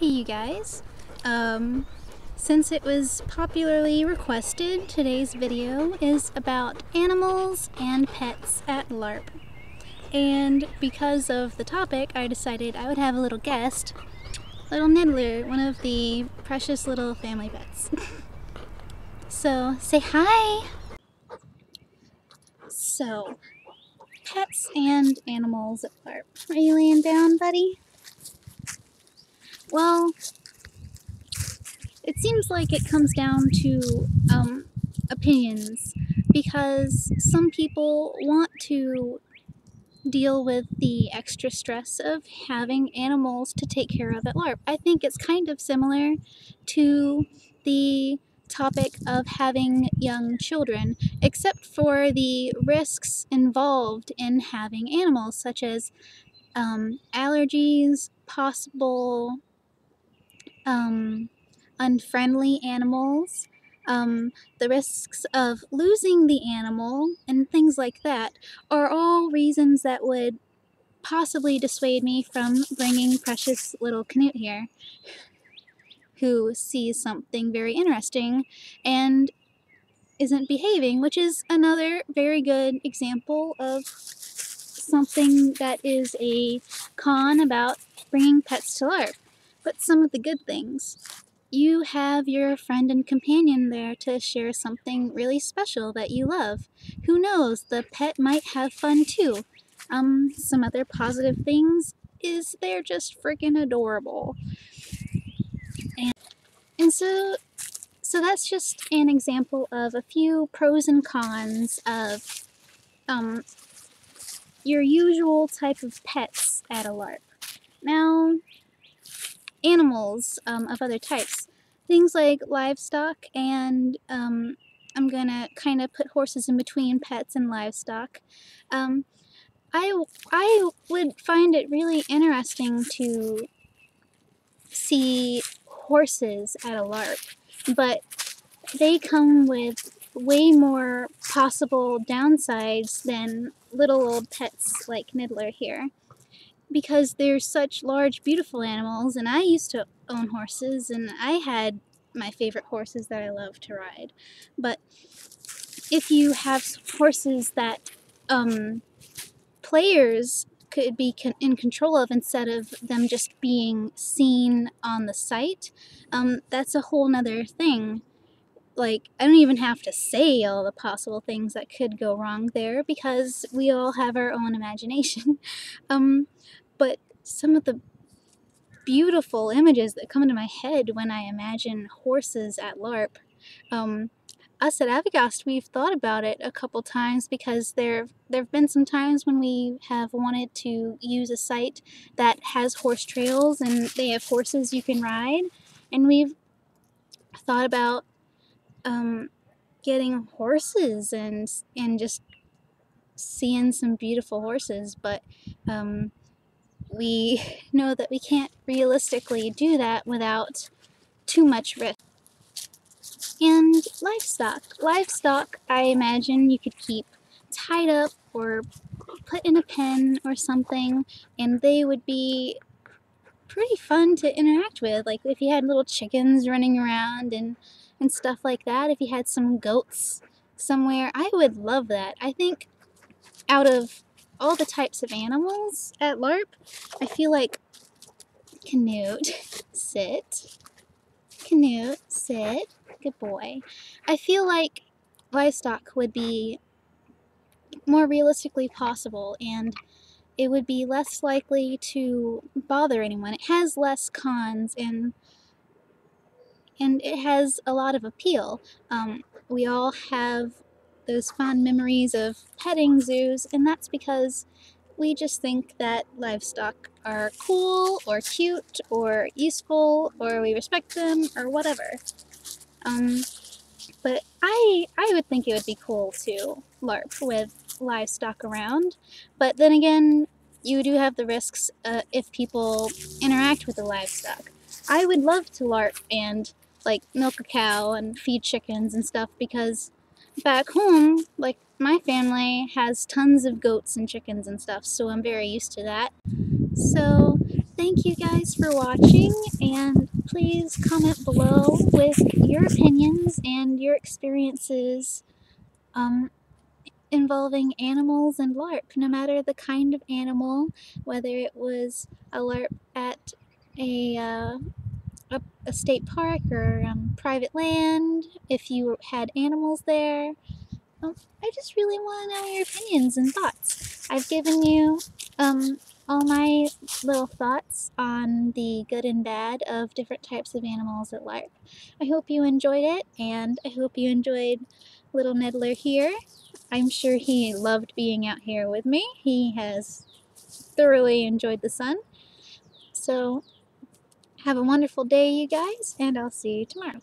Hey you guys, since it was popularly requested, today's video is about animals and pets at LARP. And because of the topic, I decided I would have a little guest, little Niddler, one of the precious little family pets. So, say hi! So, pets and animals at LARP. Are you laying down, buddy? Well, it seems like it comes down to opinions, because some people want to deal with the extra stress of having animals to take care of at LARP. I think it's kind of similar to the topic of having young children, except for the risks involved in having animals, such as allergies, possible unfriendly animals, the risks of losing the animal, and things like that are all reasons that would possibly dissuade me from bringing precious little Canute here, who sees something very interesting and isn't behaving, which is another very good example of something that is a con about bringing pets to LARP. But some of the good things. You have your friend and companion there to share something really special that you love. Who knows, the pet might have fun too. Some other positive things is they're just freaking adorable. And so that's just an example of a few pros and cons of your usual type of pets at a LARP. Now, animals of other types. Things like livestock, and I'm gonna kind of put horses in between pets and livestock. I would find it really interesting to see horses at a LARP, but they come with way more possible downsides than little old pets like Niddler here, because they're such large, beautiful animals, and I used to own horses, and I had my favorite horses that I love to ride. But if you have horses that players could be in control of instead of them just being seen on the site, that's a whole nother thing. Like, I don't even have to say all the possible things that could go wrong there, because we all have our own imagination. But some of the beautiful images that come into my head when I imagine horses at LARP, us at Avogast, we've thought about it a couple times, because there've been some times when we have wanted to use a site that has horse trails and they have horses you can ride, and we've thought about getting horses and just seeing some beautiful horses, but we know that we can't realistically do that without too much risk. And livestock. Livestock, I imagine you could keep tied up or put in a pen or something, and they would be pretty fun to interact with. Like if you had little chickens running around and stuff like that, if you had some goats somewhere, I would love that. I think out of all the types of animals at LARP, I feel like Canute, sit. Canute, sit. Good boy. I feel like livestock would be more realistically possible, and it would be less likely to bother anyone. It has less cons, and it has a lot of appeal. We all have those fond memories of petting zoos, and that's because we just think that livestock are cool or cute or useful, or we respect them or whatever. But I would think it would be cool to LARP with livestock around, but then again, you do have the risks if people interact with the livestock. I would love to LARP and like milk a cow and feed chickens and stuff, because back home, like my family has tons of goats and chickens and stuff, so I'm very used to that. So thank you guys for watching, and please comment below with your opinions and your experiences involving animals and LARP, no matter the kind of animal, whether it was a LARP at a, uh, a state park or private land, if you had animals there. I just really want to know your opinions and thoughts. I've given you all my little thoughts on the good and bad of different types of animals at LARP. I hope you enjoyed it, and I hope you enjoyed little Nedler here. I'm sure he loved being out here with me. He has thoroughly enjoyed the sun. So, have a wonderful day, you guys, and I'll see you tomorrow.